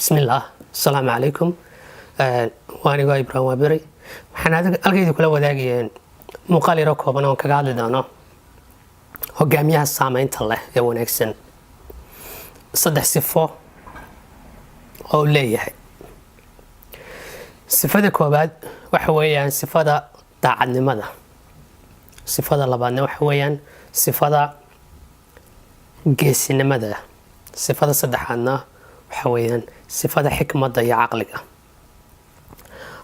بسم الله السلام عليكم. وأنا جاي إبراهيم وابري. waxaan halkayda kula wadaagayeen muuqaal yar oo kooban oo kaga hadli doono hogaamiyaha saameynta leh ee wanaagsan saddex sifo oo leeyahay. sifada koobaad waxa weeyaan sifada daacadnimada. sifada labaadna waxa weeyaan sifada geesinimada. sifada saddexaadna waxa weeyaan sifada xikmadda iyo caqliga.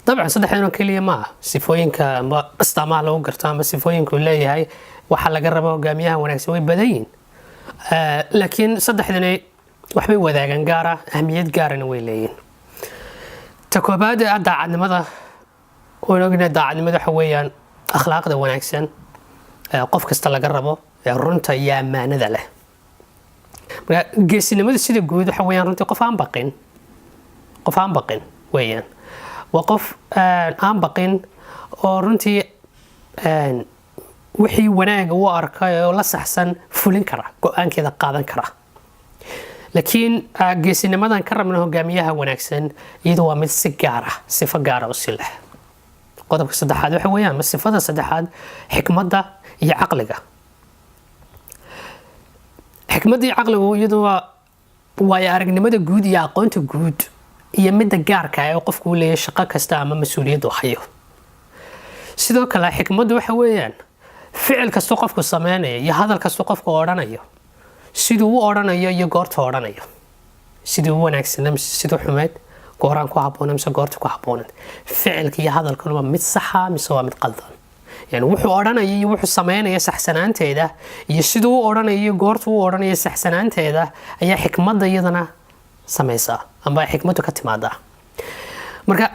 طبعا صدحنا كلية ما سيفوينك ما استعمال لو قرطان بس سيفوينك ولا هي وحلا قربوا قاميها ونكسوي بدين. لكن صدحنا وحبي وذا جنجارة أهمية جارنا ويلين. تكوباد أدعى عن ماذا ونقول أدعى عن ماذا حويا أخلاق ذا ونكسن قف كستلا قربوا رنت يا ما نذله. جسنا ماذا سيد جود حويا رنت قف عم بقين قف عم بقين ويان. وقف aan baqin oo runtii wixii wanaag uu arkay oo la saxsan fulin kara go'aankeeda qaadan kara. laakiin geesinimadan ka rabno hogaamiyaha wanaagsan iyadoo waa mid si gaar ah sifo gaar ah u si leh. qodobka saddexaad waxa weeyaan ma sifada saddexaad xikmadda iyo caqliga. xikmadda iyo caqligu iyadoo waa aragnimada guud iyo aqoonta guud iyo midda gaarka ah ee qofku leeyahay shaqo kasta ama mas'uuliyad uu hayo. sidoo kale xikmaddu waxa weeyaan ficil kasta qofku sameeyo iyo hadal kasta qofku oranayo sidoo uu oranayo iyo goorta oranayo. sidoo wanaagsan ama sidoo xumeed gooraan ku habboon ama goorta ku habboon. ficilka iyo hadalku waa mid sax ah mise waa mid qaldan. yani wuxuu oranayo iyo wuxuu sameeyo saxsanaanteeda iyo sidoo uu oranayo iyo goorta uu oranayo saxsanaanteeda ayaa xikmadda iyadana samaysa ama xikmadu ka timaada. marka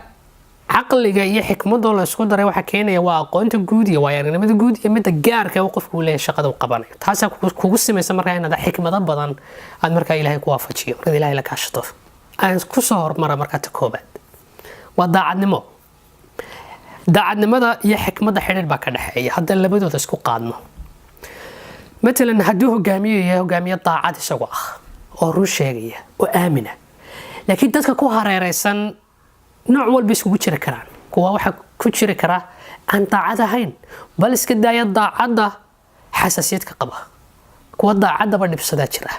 caqliga iyo xikmadda la isku daray waxa keenaya waa aqoonta guud iyo waayaranimada guud iyo midda gaarka ah qofku leeyahay shaqada uu qabanayo. taas kugu samaysa markaa inaad xikmado badan aad markaa Ilaahay ku waafajiyo markaa Ilaahay la kaashato. aan ku soo hormara markaa ta koobaad waa daacadnimo. daacadnimada iyo xikmadda xiriir baa ka dhaxeeya haddii labadooda isku qaadno. مثلا hadduu hogaamiye daacad isagu ah oo run sheegaya oo aamina laakiin dadka ku hareeraysan nooc walba isugu jiri karaan. kuwa waxa ku jiri kara aan daacad ahayn bal iska daaya daacadda xasaasiyad ka qaba. kuwa daacadda ba dhibsada jira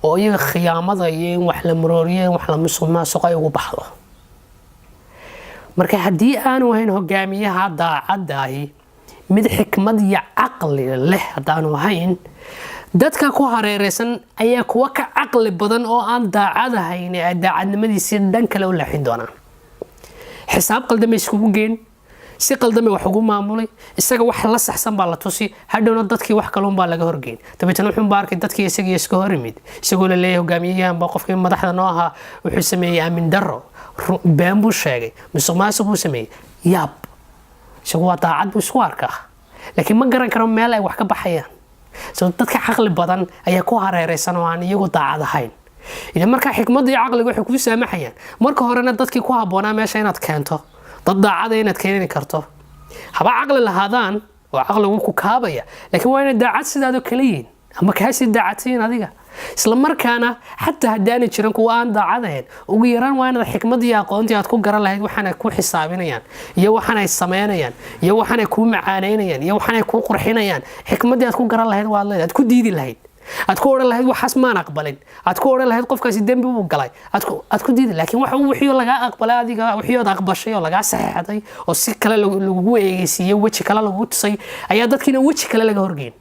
oo iyaga khiyaamada iyo wax la marooriyo wax la musuqmaasuq ay ugu baxdo. marka haddii aanu ahayn hogaamiyaha daacadda ahi mid xikmad iyo caqli leh haddaanu ahayn dadka ku hareeraysan ayaa kuwa ka caqli badan oo aan daacad ahayn ee daacadnimadiisa dhan kale u leexin doonaan. xisaab qaldamay iskugu geen si qaldamay wax ugu maamulay isaga wax la saxsan baa la tusi hadhowna dadkii wax kale baa laga horgeyn. dabeetana wuxuu baarkay dadkii isaga iska horimid isagoo la leeyahay hogaamiyahan baa qofkii madaxda noo ahaa wuxuu sameeyay aamin darro been buu sheegay musuqmaasuq buu sameeyay yaab isagu waa daacad buu isku arkaa laakiin ma garan karo meel ay wax ka baxayaan. dadka caqli badan ayaa ku hareeraysan oo aan iyagu daacad ahayn. idan marka xikmadda iyo caqligu waxay ku saamaxayaan marka horena dadkii ku habboonaa meesha inaad keento dad daacad inaad keenin karto. haba caqli lahaadaan oo caqligu ku kaabaya laakiin waa inay daacad sidaadoo kale yihiin ama kaasi daacadtiin adiga isla markaana xataa haddaan jirin kuwa aan daacad ahayn ugu yaraan waa inaad xikmad iyo aqoontii aad ku garan lahayd waxaanay ku xisaabinayaan iyo waxaanay sameynayaan iyo waxaanay ku macaanaynayaan iyo waxaanay ku qurxinayaan. xikmadii aad ku garan lahayd waa leedahay aad ku diidi lahayd aad ku oran lahayd waxaas maan aqbalin aad ku oran lahayd qofkaasi dambi uu galay aad ku diidi laakiin waxa uu wixii laga aqbalay adiga wixii aad aqbashay oo laga saxeexday oo si kale lagu eegaysiiyay waji kale lagu tusay ayaa dadkiina waji kale laga horgeyn.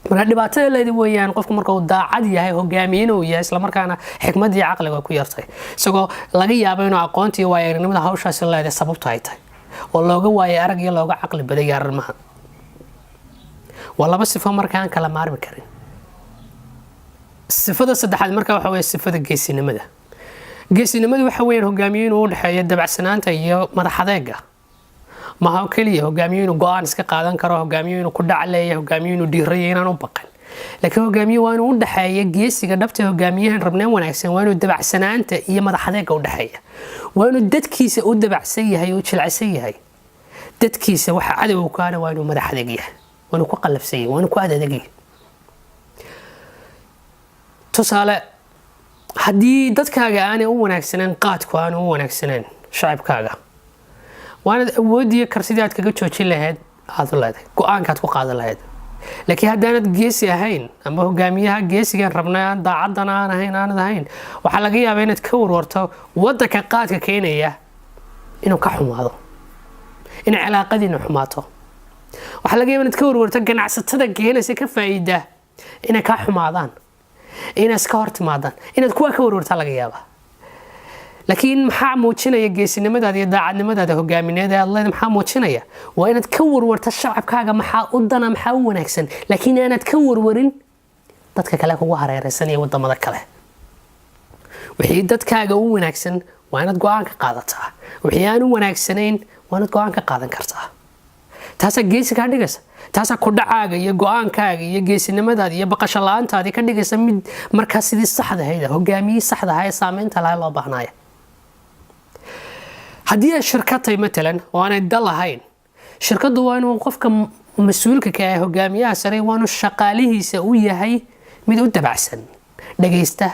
marka dhibaatada leedahay weeyaan qofku marka uu daacad yahay hogaamiye uu yahay isla markaana xikmad iyo caqliga ku yartay isagoo laga yaabo inuu aqoonta iyo waayaranimada hawshaas leedahay sababta ay tahay oo looga waayay arag iyo looga caqli baday arrimaha. waa laba sifo marka aan kala maarmi karin. sifada saddexaad marka waxa weeye sifada geesinimada. geesinimadu waxa weeyaan hogaamiye inuu u dhaxeeyo dabacsanaanta iyo madax adeega. ma aha kaliya hogaamiye inuu go'aan iska qaadan karo hogaamiye inuu ku dhacleeyo hogaamiye inuu dhiirayo inaan u baqan laakiin hogaamiye waa inuu u dhaxeeyo geesiga dhabta hogaamiyahan rabnaan wanaagsan waa inuu dabacsanaanta iyo madax adeega u dhaxeeya. waa inuu dadkiisa u dabacsan yahay oo jilcsan yahay. dadkiisa waxa cadow ku ah waa inuu madax adeeg yahay waa inuu ku qalafsan yahay waa inuu ku adeeg yahay. tusaale haddii dadkaaga aanay u wanaagsaneen qaadku aan u wanaagsaneen shacabkaaga waanad awoodiyo karsidii aad kaga joojin lahayd aad u leedahay go-aankaad ku qaadan lahayd laakiin haddaanad geesi ahayn ama hogaamiyaha geesigan rabnay aan daacaddan aan ahayn aanad ahayn waxaa laga yaabaa inaad ka warwarto waddanka qaadka keenaya inuu ka xumaado inay cilaaqadiina xumaato waxaa laga yaabaa inaad ka warwarto ganacsatada keenaysa ka faa'iida inay ka xumaadaan inaad iska hor timaadaan inaad kuwa ka warwartaa laga yaabaa laakiin maxaa muujinaya geesinimadaada iyo daacadnimadaada hogaamineed ee aad leedahay maxaa muujinaya waa inaad ka warwarto shacabkaaga maxaa u dana maxaa u wanaagsan laakiin inaad ka warwarin dadka kale kugu hareeraysan iyo wadamada kale wixii dadkaaga u wanaagsan waa inaad go-aan ka qaadataa wixii aan u wanaagsanayn waa inaad go-aan ka qaadan kartaa taasaa geesi kaa dhigaysa taasaa ku dhacaaga iyo go-aankaaga iyo geesinimadaada iyo baqasho la-aantaadii ka dhigaysa mid markaa sidii saxda ahayd hogaamiyii saxda ahaa ee saameynta lahaa loo baahnaayo haddii ay shirkad tahay matalan oo aanay dal ahayn shirkaddu waa inuu qofka mas-uulka ka ah hogaamiyaha sare waa inuu shaqaalihiisa u yahay mid u dabacsan dhagaysta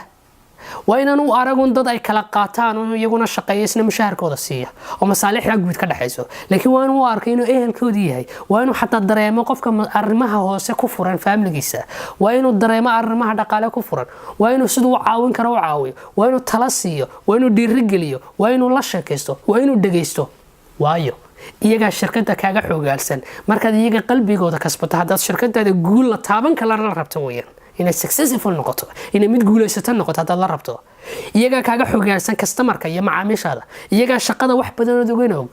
waa inaan u aragun dad ay kala qaataan oo iyaguna shaqeeya isna mushaharkooda siiya oo masaalixda guud ka dhaxayso laakiin waa inuu u arko inuu ehelkoodii yahay waa inuu xataa dareemo qofka arrimaha hoose ku furan faamiligiisa waa inuu dareemo arrimaha dhaqaale ku furan waa inuu siduu u caawin karo u caawiyo waa inuu tala siiyo waa inuu dhiirigeliyo waa inuu la sheekaysto waa inuu dhagaysto waayo iyagaa shirkadda kaaga xoogaalsan markaad iyaga qalbigooda kasbato haddaad shirkadaada guul la taaban kala la rabto weyaan inay successful noqoto inay mid guulaysato noqoto haddaad la rabto iyagaa kaaga xoogaalsan customerka iyo macaamiishaada iyagaa shaqada wax badanood ogana og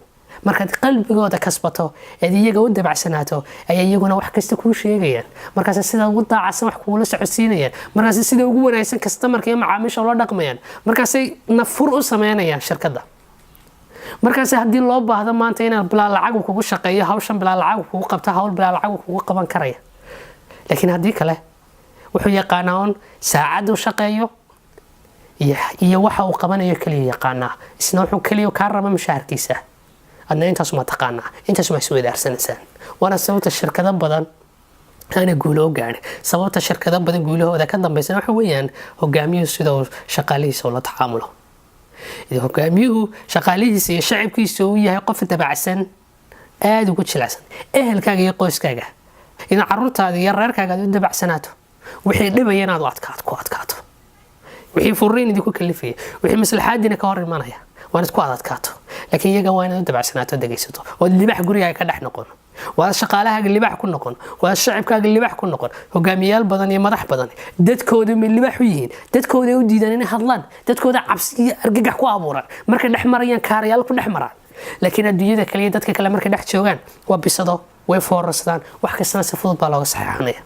markaad qalbigooda kasbato eed iyaga u dabacsanaato ayay iyaguna wax kasta kuu sheegayaan markaas sida ugu daacadsan wax kuula socodsiinayaan markaas sida ugu wanaagsan customerka iyo macaamiisha ula dhaqmayaan markaasay nafur u sameynayaan shirkadda markaas haddii loo baahdo maanta inaad bilaa lacag kugu shaqeeyo hawshan bilaa lacag kugu qabto hawl bilaa lacag kugu qaban karaya laakiin haddii kale wuxuu yaqaanaa on saacad u shaqeeyo iyo waxa uu qabanayo kaliya yaqaanaa isna wuxuu kaliya kaa raba mushaharkiisa adna intaas ma taqaanaa intaas ma isweydaarsanaysaa waana sababta shirkado badan ana guulo gaadhay sababta shirkado badan guulahooda ka dambaysan waxa weeyaan hogaamiyuhu sida uu shaqaalihiisa ula tacaamulo hogaamiyuhu shaqaalihiisa iyo shacabkiisa uu yahay qof dabacsan aad ugu jilicsan ehelkaaga iyo qoyskaaga inaad carruurtaada iyo reerkaaga aad u dabacsanaato wixii dhibaya inaad ku adkaato wixii furiin idinku kalifaya wixii maslaxaadiina ka hor imanaya waa inaad ku adkaato laakiin iyaga waa inaad u dabacsanaato dhagaysato oo libax gurigaaga ka dhex noqon waa shaqaalahaaga libax ku noqon waa shacabkaaga libax ku noqon hogaamiyaal badan iyo madax badan dadkooda ma libax u yihiin dadkooda ay u diidaan inay hadlaan dadkooda cabsi iyo argagax ku abuuraan markay dhex marayaan kaarayaal ku dhex maraan laakiin adduunyada kale iyo dadka kale markay dhex joogaan waa bisado way foorarsadaan wax kastana si fudud baa looga saxeexanaya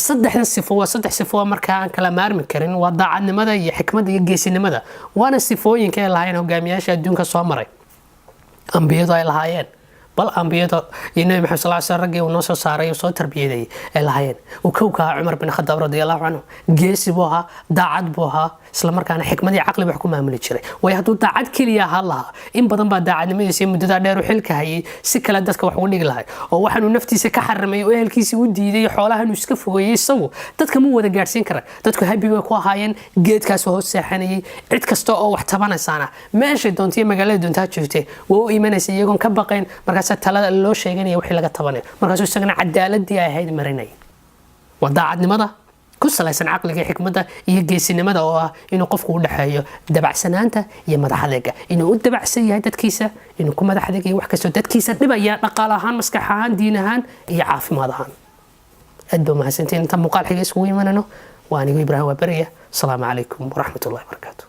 saddexdan sifo waa saddex sifo markaa aan kala maarmi karin waa daacadnimada iyo xikmadda iyo geesinimada waana sifooyinka ay lahaayeen hogaamiyaasha adduunka soo maray ambiyadu ay lahaayeen bal ambiyada iyo nabi maxamed sallallahu alayhi wasallam raggii uu noo soo saaray oo soo tarbiyaday ay lahaayeen uu kowka Umar bin Khattab radiyallahu anhu geesi buu ahaa daacad buu ahaa isla markaana xikmad iyo caqli wax ku maamuli jiray way hadduu daacad kaliya ahaa lahaa in badan baa daacadnimadiisa muddada dheer u xilka hayay si kala dadka wax ugu dhigi lahay oo waxaanu naftiisa ka xarimay oo ehelkiisa u diiday xoolahan uu iska fogeeyay isagu dadka ma wada gaarsiin kara dadku happy way ku ahaayeen geedkaas hoos seexanayay cid kasta oo wax tabanaysaana meesha doontiyo magaalada doontaa joogtay waa u imanaysa iyagoon ka baqayn markaas talada loo sheeganaya wixii laga tabanayo markaas isagana cadaaladii ay ahayd marinay wadaacadnimada ku salaysan caqliga xikmadda iyo geesinimada oo ah inuu qofku u dhaxeeyo dabacsanaanta iyo madaxadeega inuu u dabacsan yahay dadkiisa inuu ku madaxadeega iyo wax kasta dadkiisa dhibaya dhaqaale ahaan maskax ahaan diin ahaan iyo caafimaad ahaan aad baa mahadsantiin inta muuqaal xiga iskugu imanano waa anigu Ibraahim Waabariya. Assalaamu calaykum waraxmatullaahi wabarakaatuh.